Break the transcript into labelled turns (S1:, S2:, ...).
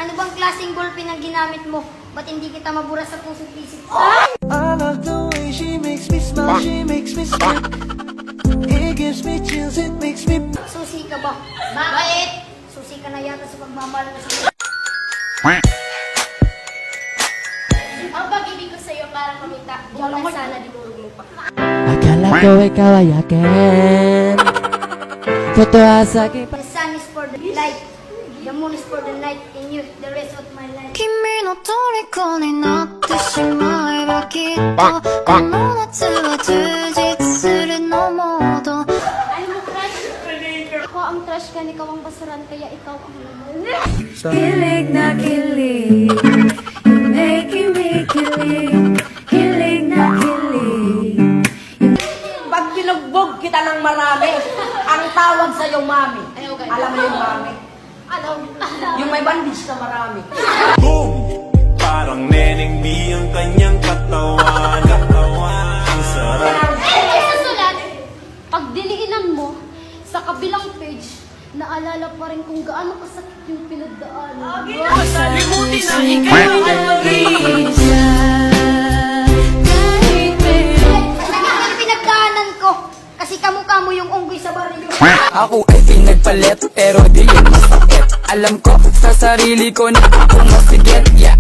S1: Ano bang klaseng ballpen ang ginamit mo? Ba't hindi kita mabura sa puso't isip?
S2: I love the way she makes me smile, she makes me sweat. It gives me chills, it makes me...
S1: Susi ka ba? Bakit? Susi ka na yata sa pagmamahal mo sa...
S3: Ang pag-ibig ko sa'yo para kumita. Buwan sana dinurog mo pa.
S2: Akala ko ikaw ay akin. Totoo sa akin.
S1: The sun is for the light, the moon is for the night, and you, the rest of my life.
S4: 君の虜になってしまえばきっとこの夏は充実するのモード
S3: Ay mo, crush. Ako ang trash ka, ikaw ang basuran, kaya ikaw ang laman.
S4: Kilig na kilig You're making me kilig Kilig na kilig
S5: Pag binugbog kita ng marami, ang tawag sa'yo, mami. Alam mo yung mami? Yung may bandage na marami.
S6: Boom! Parang Neneng B ang kanyang katawan. Ang sarap.
S3: Sa sulat, pag diniinan mo, sa kabilang page, naalala pa rin kung gaano kasakit yung pinagdaanan.
S5: Salimutin ang ikaw
S1: Ang pinagdaanan ko, kasi kamukha mo yung unggoy sa baril.
S7: Ako ay pinagpalit pero di yun masakit. Alam ko sa sarili ko na ako masigit, yeah.